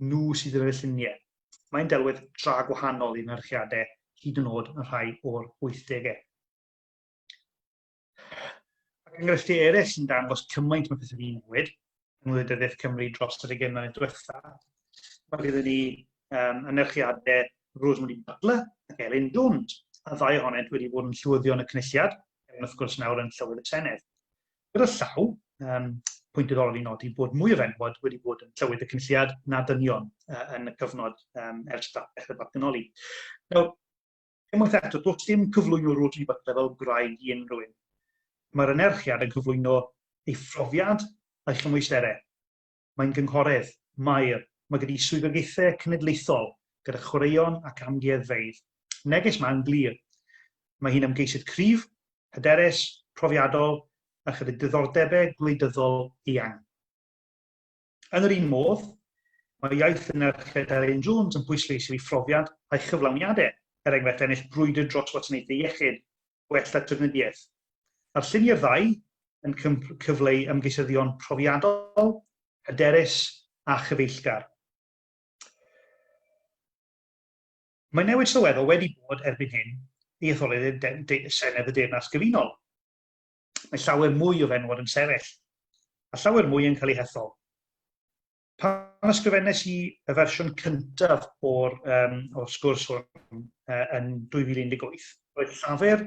S1: Nhw sydd yn y lluniau. Mae'n delwedd dra gwahanol i'n anerchiadau hyd yn oed yn rhai o'r 80au. Ac enghreifftiau eraill sy'n dangos cymaint mae pethau ni'n newid yn Wleidyddiaeth Cymru dros yr 20 mlynedd diwethaf. Mae gyda ni anerchiadau Rosemary Butler ac Elin Jones, a ddau ohonynt wedi bod yn llywyddion y cynulliad, ac wrth gwrs nawr yn Llywydd y Senedd. Gyda llaw, pwynt diddorol i nodi bod mwy o fenywod wedi bod yn Llywydd y Cynulliad na dynion yn y cyfnod ers dechrau datganoli. Nawr, unwaith eto, does dim cyflwyno Rosemary Butler fel gwraig i unrhyw un. Mae'r anerchiad yn cyflwyno ei phrofiad a'i chymwysterau. Mae'n gynghorydd, mair, mae gyda swyddogaethau cenedlaethol gyda chwaraeon ac amgueddfeydd. Neges ma'n glir. Mae hi'n ymgeisydd cryf, hyderus, profiadol, a chyda diddordebau gwleidyddol eang. Yn yr un modd, mae iaith yn anerchiad Elin Jones yn pwysleisio ei phrofiad a'i chyflawniadau, enghraifft ennill brwydr dros wasanaethau iechyd, gwella trafnidiaeth. A'r lluniau'r ddau yn cyfleu ymgeisyddion profiadol, hyderus a chyfeillgar. Mae newid sylweddol wedi bod erbyn hyn i etholiad Senedd y Deyrnas Gyfunol. mae llawer mwy o fenywod yn sefyll, a llawer mwy yn cael ei hethol. Pan ysgrifennais i y fersiwn cyntaf o'r sgwrs hwn yn 2018, roedd llawer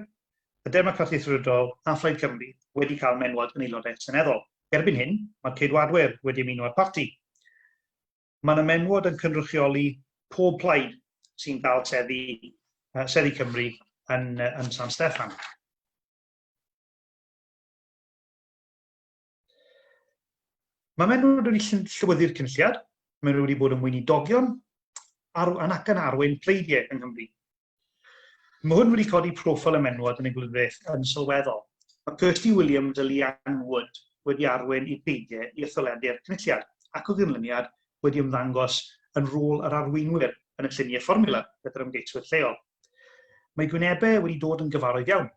S1: y Democratiaeth Rhyddol a Phlaid Cymru wedi cael menywod yn aelodau seneddol. Erbyn hyn, mae'r ceidwadwyr wedi ymuno â'r parti. Mae yna menywod yn cynrychioli pob plaid sy'n dal seddi Cymru yn San Steffan. Mae menywod wedi llywyddu'r cynlliad, mae nhw wedi bod yn weinidogion ac yn arwain Pleidlais yng Nghymru. Mae hwn wedi codi proffil y menywod yn y gwleidyddiaeth yn sylweddol. Mae Kirsty Williams a Llyfrgell wedi arwain i Pleidlais i etholiadu'r cynlliad, ac o ddyrlyniad wedi ymddangos yn rôl yr arweinwyr yn y lluniau fformula gyda'r ymgeiswyr lleol. Mae gwynebau wedi dod yn gyfarwydd iawn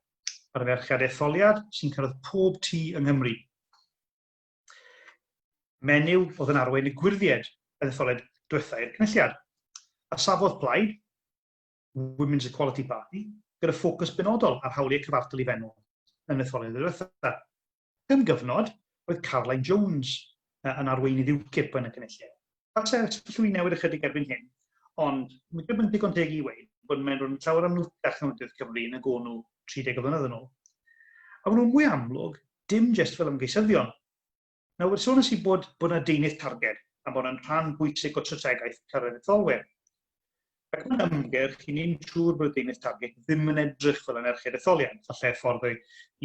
S1: ar y ferchiad etholiad sy'n cyrraedd pob tŷ yng Nghymru. Menyw oedd yn arwain y gwirthiad y etholiad diwethaf i'r cynlliad. A safodd Plaid, Women's Equality Party, gyda ffocws benodol ar hawliau cyfartal i fenywod yn etholiad diwethaf. Yn gyfnod, roedd Caroline Jones yn arweinydd UKIP yn y cynlliad. Falle llwy newid ychydig erbyn hyn, ond mae ddim yn digon teg i weid bod mewn rhywun llawer amlwgach yn Llyfrgell Cymru yn y go nhw 30 blynedd yn ôl. A maen nhw'n mwy amlwg, dim jyst fel ymgeisyddion. Nawr, wedi sôn i bod yna deunydd targed a bod yna'n rhan bwysig o strategaeth cyrraedd etholwyr. Ac yn ymgyrch, i ni'n siŵr bod y deunydd targed ddim yn edrych fel yn erched etholiad, falle ffordd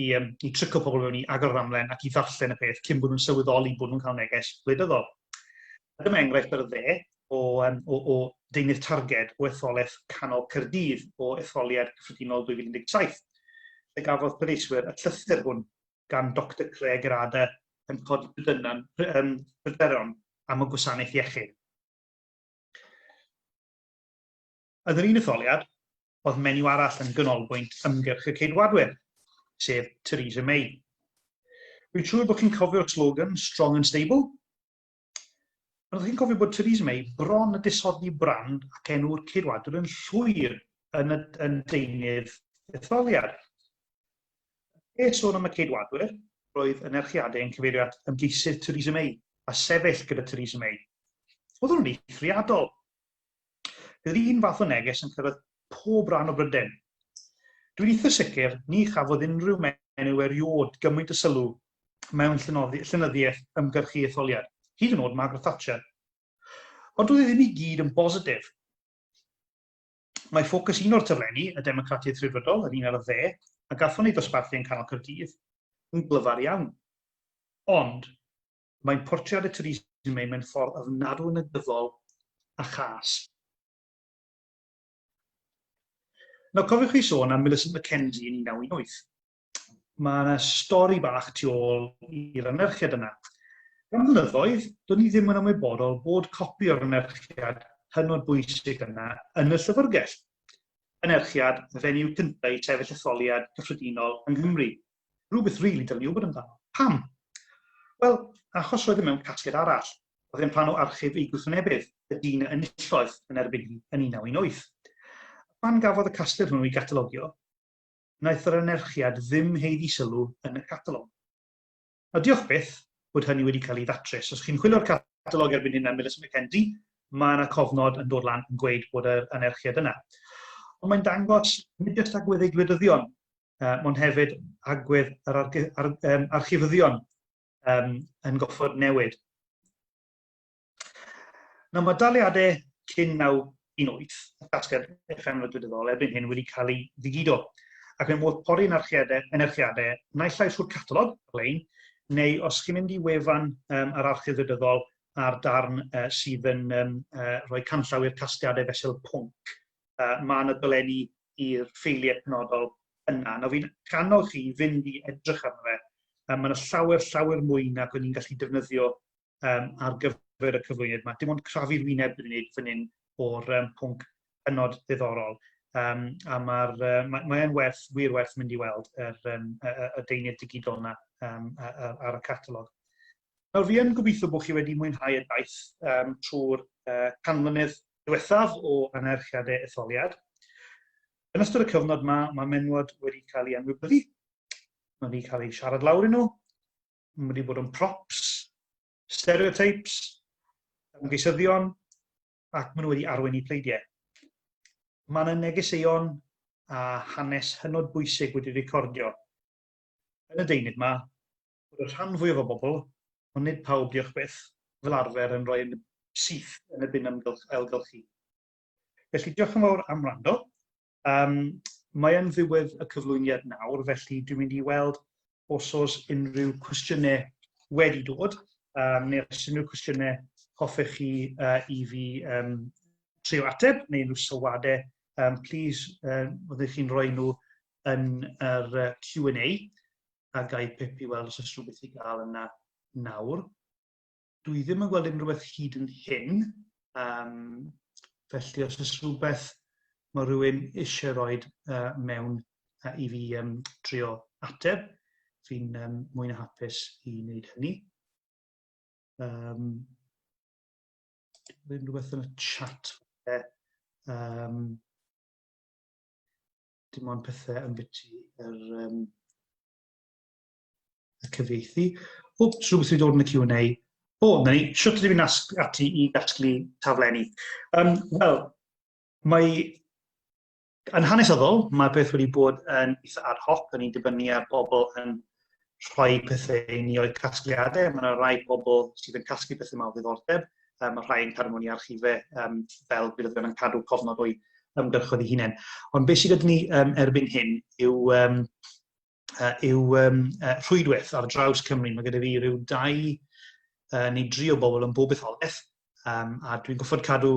S1: i trico pobl mewn i agor ramlen ac i ddarllen y peth cyn bod nhw'n sylweddoli bod nhw'n cael neges gwleidyddol. Dyma enghraifft ar y dde o deunydd targed o etholaeth canol Caerdydd o etholiad cyffredinol 2017. Fe gafodd pleidleiswyr y llythyr hwn gan Dr Craig Rada yn codi pryderon am y gwasanaeth iechyd. Yn yr un etholiad, oedd menyw arall yn ganolbwynt ymgyrch y ceidwadwyr, sef Theresa May. Rwy'n siŵr bod chi'n cofio'r slogan Strong and Stable? Roeddech chi'n cofio bod Theresa May bron y disodli brand ac enw'r ceidwadwyr yn llwyr yn deunydd etholiad. Sôn am y ceidwadwyr, roedd yn erchiadau yn cyfeirio at ymgeisydd Theresa May a sefyll gyda Theresa May. Oedd hwnnw'n eithriadol. Bydd un fath o neges yn cyrraedd pob ran o Bryden. Dwi'n eitha sicr ni chafodd unrhyw menyw eriod gymaint o sylw mewn llenyddiaeth ymgyrchu etholiad, hyd yn oed Margaret Thatcher. Ond oedd e ddim i gyd yn bositif. Mae ffocws un o'r tyflenni, y Democratiaeth Rhyddol, yn un ar y dde, a gathon ni ddosbarthu yn canol Caerdydd, yn glyfar iawn. Ond mae'n portread y Theresa May mewn ffordd ofnadwy negyddol a chas. Nawr, cofiwch chi sôn am Millicent Mackenzie yn 1918. Mae yna stori bach tu ôl i'r anerchiad yna. Gan flynyddoedd, do'n ni ddim yn ymwybodol bod copi o'r anerchiad hynod bwysig yna yn y Llyfrgell. Anerchiad y fenyw cyntaf i sefyll etholiad cyffredinol yng Nghymru. Rhywbeth rili dylwn ni wybod amdano. Pam? Wel, achos roedd mewn casgliad arall, oedd e'n plan o archif ei gwrthwynebydd, y dyn y enillodd yn erbyn yn 1918. Pan gafodd y casgliad hwnnw i gatalogio, wnaeth yr anerchiad ddim heiddi sylw yn y catalog. Nawr, diolch byth bod hynny wedi cael ei ddatrys. Os chi'n chwilio'r catalog erbyn hyn am Millicent Mackenzie, mae yna cofnod yn dod lan yn gweud bod yr anerchiad yna. Ond mae'n dangos nid jyst agweddau gwleidyddion, ond hefyd agwedd yr archifyddion yn goffod newid. Nawr, mae daliadau cyn 1918, y casgliad Fenywod gwleidyddol erbyn hyn wedi cael ei ddigido, ac yn modd pori'n anerchiadau naill llais o'r catalog, neu os chi'n mynd i wefan yr archif gwleidyddol ar darn sydd yn rhoi canllaw i'r casgliadau fesul pwnc, mae yna dolenni i'r ffeiliau penodol yna. Nawr, fi'n canol chi fynd i edrych arno fe. Mae yna llawer mwy nag o'n i'n gallu defnyddio ar gyfer y cyflwyniad yma. Dim ond crafu'r wyneb dwi'n gwneud fan hyn o'r pwnc hynod ddiddorol. A mae'n wir werth mynd i weld y deunydd digidol yna ar y catalog. Nawr, fi yn gobeithio bod chi wedi mwynhau y daith trwy'r canmlynedd diwethaf o anerchiadau etholiad. Yn ystod y cyfnod yma, mae menywod wedi cael ei anwybyddu. Mae wedi cael ei siarad lawr yn nhw. Mae wedi bod yn props, stereotypes, ymgeisyddion, ac maen nhw wedi arwain i pleidiau. Mae yna negeseuon a hanes hynod bwysig wedi recordio. Yn y deunydd yma, bod y rhan fwyaf o bobl, ond nid pawb diolch byth, fel arfer yn rhoi yn syth yn y bin ailgylchu. Felly diolch yn fawr am wrando. Mae yn ddiwedd y cyflwyniad nawr, felly dwi'n mynd i weld os oes unrhyw cwestiynau wedi dod, neu os unrhyw cwestiynau hoffech chi i fi trio ateb, neu unrhyw sylwadau, please fyddwch chi'n rhoi nhw yn yr Q&A, a gai pip i weld os oes rhywbeth i gael yna nawr. Dwi ddim yn gweld unrhyw beth hyd yn hyn, felly os oes rhywbeth mae rhywun eisiau rhoi mewn i fi trio ateb, fi'n mwy na hapus i wneud hynny. Ddim rhywbeth yn y chat. Dim ond pethau yn biti y cyfieithu. Rhywbeth wedi dod yn y Q&A. Na ni, siwt ydych chi'n ati i gasglu taflenni? Wel, yn hanesyddol, mae beth wedi bod yn eitha ad hoc, yn ni'n dibynnu ar bobl yn rhoi pethau i ni o'i casgliadau. Mae yna rai bobl sydd yn casglu pethau mewn ddiddordeb. Mae rhai yn cadw mewn i archifau fel bydd yn cadw cofnod o'i ymgyrchoedd eu hunain. Ond beth sydd gyda ni erbyn hyn yw rhwydwaith ar draws Cymru. Mae gyda fi rhyw 2 neu 3 o bobl yn bob etholaeth, a dwi'n goffod cadw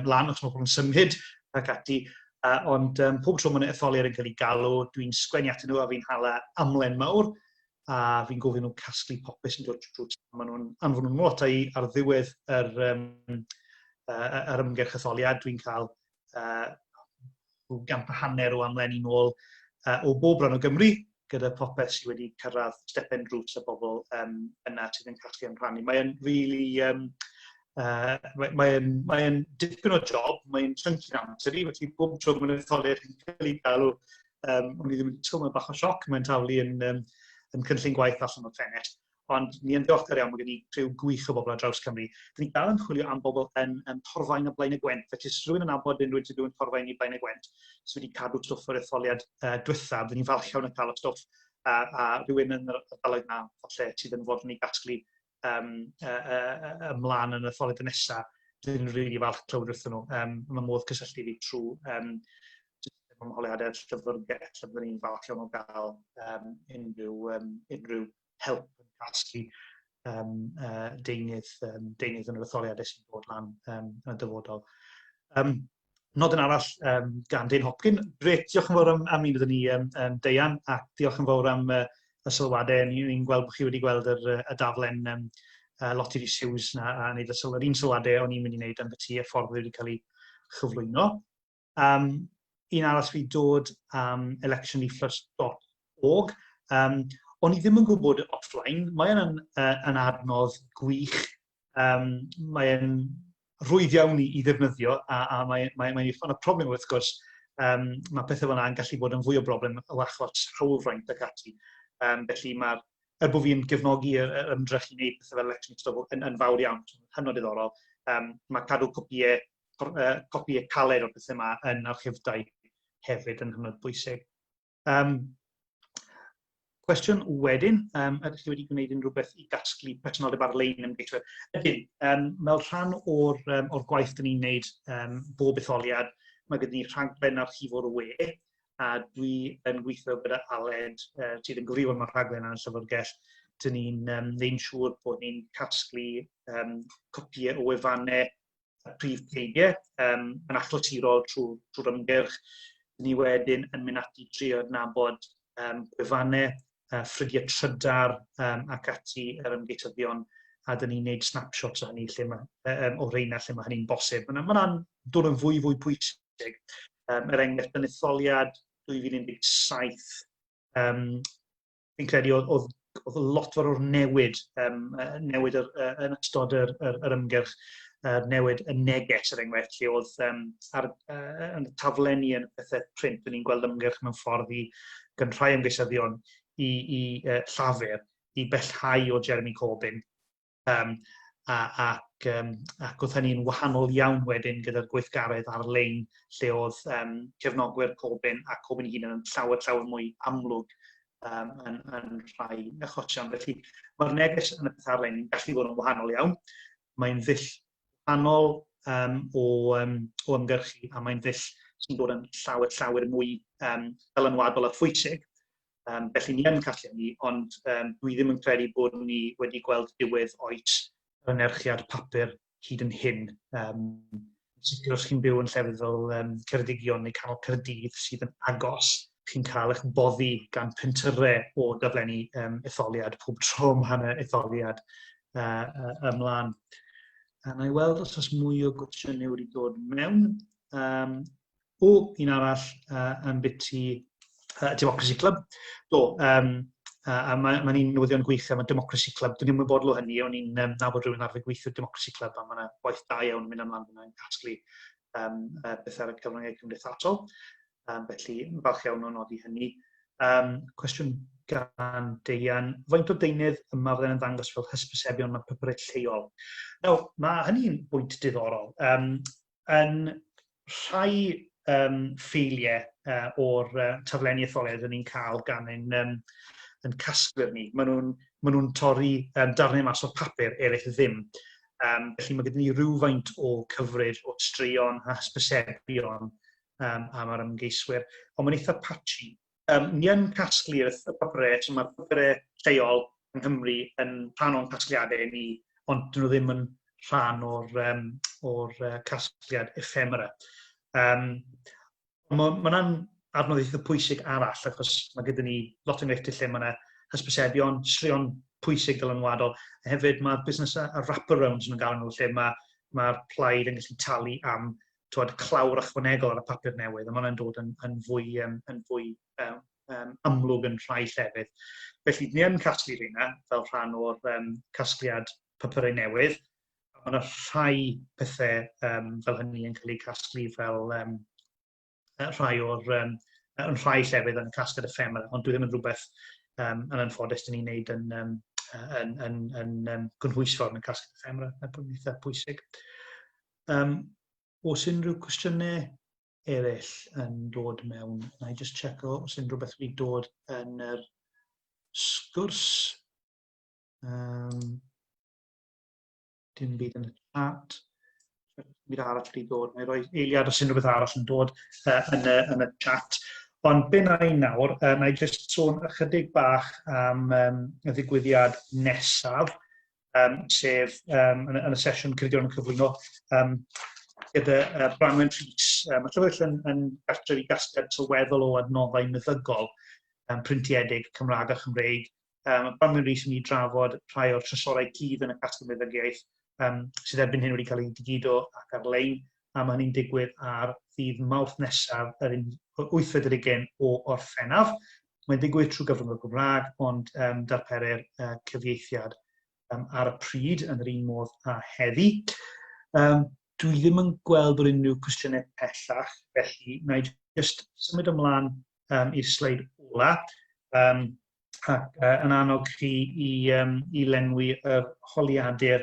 S1: lan os mae pobl yn symud ac ati, ond pob tro mae'n etholiad yn cael ei galw, dwi'n sgwennu atyn nhw a fi'n hala amlen mawr, a fi'n gofyn nhw casglu popeth sy'n dod drwy. Maen nhw'n anfon nhw'n lot ar ddiwedd yr ymgyrch etholiad. Dwi'n cael gamp a hanner o amlen i nôl o bob rhan o Gymru, gyda popeth sydd wedi cyrraedd stepen drws y bobl yna sydd yn casglu am rhannu. Mae'n really, mae'n dipyn o job, mae'n llyncu'n amser i, felly bob tro mae'n etholiad yn cael ei galw, o'n i ddim yn sylw bach o sioc, mae'n taflu yn cynllun gwaith allan o'r ffenest. Ond ni yn ddiolchgar iawn, mae gen i rhyw gwych o bobl ar draws Cymru. Dyn ni dal yn chwilio am bobl yn Torfaen a Blaen y Gwent. Felly, os rhywun yn abod unrhyw sydd yn Torfaen i Blaen y Gwent, sydd wedi cadw stwff o'r etholiad diwethaf, dyn ni'n falch iawn yn cael y stwff, a rhywun yn yr ardaloedd na, falle, sydd yn fod yn ei gasglu ymlaen yn y etholiad nesaf, dyn ni'n rili falch clywed wrthyn nhw. Mae modd cysylltu fi trwy ymholiadau llyfrgell, lle byddwn ni'n falch iawn o gael unrhyw help yn casglu deunydd yn yr etholiadau sy'n bod lan yn y dyfodol. Nodyn arall gan Dane Hopkyn. Grêt, diolch yn fawr am un ydyn ni, Deian, ac diolch yn fawr am y sylwadau. Ni'n gweld bod chi wedi gweld y daflen lot i risiws a wneud yr un sylwadau o'n i'n mynd i wneud yn byti y ffordd wedi cael ei chyflwyno. Un arall fi dod am electionleaflets.org. O'n i ddim yn gwybod offline, mae'n yn adnodd gwych, mae'n rwydd iawn i ddefnyddio, a mae'n ffôn y problem wrth gwrs, mae pethau fel yna yn gallu bod yn fwy o broblem o achos hawlfraint ac ati. Felly bod fi'n gefnogi yr ymdrech i wneud pethau fel electionleaflets yn fawr iawn, hynod diddorol. Mae cadw copïau caled o'r pethau yma yn archifdau hefyd yn hynod bwysig. Cwestiwn wedyn, ydych chi wedi gwneud unrhyw beth i gasglu personoldeb ar-lein ymgeiswyr? Ydyn, fel rhan o'r gwaith dyn ni'n gwneud bob etholiad, mae gyda ni rhaglen archifo'r we, a dwi yn gweithio gyda Aled sydd yn gyfrifol am y rhaglen yn y llyfrgell. Dyn ni'n gwneud siŵr bod ni'n casglu copïau o wefannau y prif pleidiau yn achlysurol trwy'r ymgyrch. Dyn ni wedyn yn mynd ati trio adnabod wefannau, ffridiau trydar ac ati yr ymgeisyddion, a dyn ni'n gwneud snapshots o hynny o reina lle mae hynny'n bosib. Mae hwnna'n dod yn fwy pwysig. Enghraifft yn etholiad 2017, fi'n credu oedd lot fawr o'r newid yn ystod yr ymgyrch, newid y neges yr enghraifft, lle oedd yn taflenni yn pethau print, dyn ni'n gweld ymgyrch mewn ffordd i gan rhai ymgeisyddion llafur i bellhau o Jeremy Corbyn. Ac oedd hynny'n wahanol iawn wedyn gyda'r gweithgaredd ar-lein lle oedd cefnogwyr Corbyn a Corbyn ei hun yn llawer mwy amlwg yn rhai achosion. Felly mae'r neges yn y peth ar-lein yn gallu bod yn wahanol iawn. Mae'n ddull wahanol o ymgyrchu a mae'n ddull sy'n bod yn llawer mwy dylanwadol a phwysig. Felly ni yn gallu ni, ond dwi ddim yn credu bod ni wedi gweld diwedd oes yr anerchiad papur hyd yn hyn. Sicr os chi'n byw yn llefydd fel Ceredigion neu canol Caerdydd sydd yn agos, chi'n cael eich boddi gan pentyrau o daflenni etholiad pob tro mae yna etholiad ymlaen. A na i weld os oes mwy o gwestiynau wedi dod mewn. Un arall yn biti Democracy Club. Mae'n un newyddion gwych am y Democracy Club. Dwi'n ddim yn bodol o hynny, o'n i'n nabod rhywun arfer gweithio'r Democracy Club a mae'n gwaith da iawn yn mynd ymlaen fyna yn casglu beth ar y cyfryngau cymdeithasol. Felly, yn falch iawn o nodi hynny. Cwestiwn gan Deian. Faint o deunydd yma fydden yn ddangos fel hysbysebion mewn papurau lleol? Mae hynny'n bwynt diddorol. Yn rhai ffeiliau o'r taflenni etholiad yn ni'n cael gan yn casglu'r ni. Maen nhw'n torri darnau mas o'r papur eraill ddim. Felly mae gyda ni rhywfaint o cyfrif o straeon a hysbysebion am yr ymgeiswyr. Ond mae'n eitha patchy. Ni yn casglu'r papurau, so mae'r papurau lleol yng Nghymru yn rhan o'n casgliadau ni, ond dyn nhw ddim yn rhan o'r casgliad ephemera. Mae'n adnodd eitha pwysig arall, achos mae gyda ni lot o enghreifftiau lle mae hysbysebion, straeon pwysig dylanwadol, a hefyd mae busnes a wraparounds yn gael nhw, lle mae'r plaid yn gallu talu am clawr ychwanegol ar y papur newydd, a mae'n dod yn fwy amlwg yn rhai llefydd. Felly, ni yn casglu rhywun fel rhan o'r casgliad papurau newydd. Mae yna rhai pethau fel hynny yn cael eu casglu fel rhai llefydd yn casgliad ephemera, ond dwi ddim yn rhywbeth yn anffodus dyn ni'n gwneud yn gynhwysfawr yn casgliad ephemera. Mae'n eitha pwysig. Oes unrhyw cwestiynau eraill yn dod mewn? Na i just checo os unrhyw beth wedi dod yn yr sgwrs. Dim byd yn y chat. Byd arall wedi dod. Na i roi eiliad os unrhyw beth arall yn dod yn y chat. Ond be na i nawr, na i just sôn ychydig bach am y ddigwyddiad nesaf, sef yn y sesiwn Cyrdion yn cyflwyno gyda Branwen Rhys. Mae Llyfrgell yn gartref i gasgliad sylweddol o adnoddau meddygol printiedig Cymraeg a Chymreig. Branwen Rhys yn ei drafod rhai o'r trysorau cudd yn y casglu meddygaeth sydd erbyn hyn wedi cael ei digido ac ar-lein, a mae hynny'n digwydd ar ddydd Mawrth nesaf yr 8 o Orffennaf. Mae'n digwydd trwy gyfrwng y Gymraeg, ond darperir cyfieithiad ar y pryd yn yr un modd a heddi. Dwi ddim yn gweld bod unrhyw cwestiynau pellach, felly na i just symud ymlaen i'r sleid ola. Ac yn annog chi i lenwi yr holiadur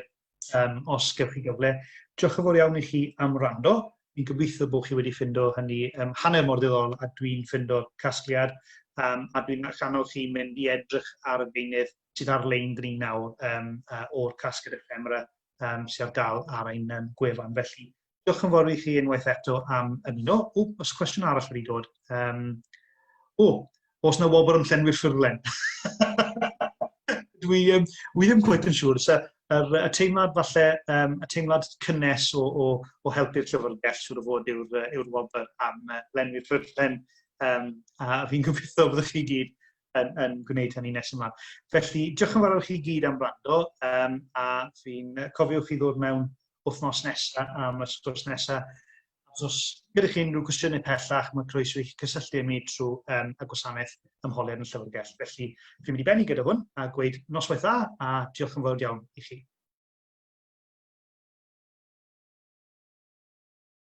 S1: os gewch chi gyfle. Diolch yn fawr iawn i chi am wrando. Fi'n gobeithio bod chi wedi ffindo hynny hanner mor ddiddorol a dwi'n ffindo'r casgliad, a dwi'n annog chi mynd i edrych ar y deunydd sydd ar-lein dyn ni nawr o'r casgliad ephemera sydd ar gael ar ein gwefan. Felly, diolch yn fawr i chi unwaith eto am ymuno. Oes cwestiwn arall wedi dod? Oes na wobr yn llenwi'r ffurflen? Dwi ddim cweit yn siŵr. Y teimlad falle, y teimlad cynnes o helpu'r llyfrgell siŵr o fod yw'r wobr am lenwi'r ffurflen. A fi'n gobeithio byddwch chi gyd yn gwneud hynny nes ymlaen. Felly, diolch yn fawr i chi gyd am wrando, a fi'n cofiwch chi ddod mewn wythnos nesaf am y sgwrs nesaf. Os gyda chi unrhyw cwestiynau pellach, mae croeso i chi cysylltu â mi trwy y gwasanaeth ymholiad yn Llyfrgell. Felly, fi'n mynd i benni gyda hwn a gweud noswaith dda, a diolch yn fawr iawn i chi.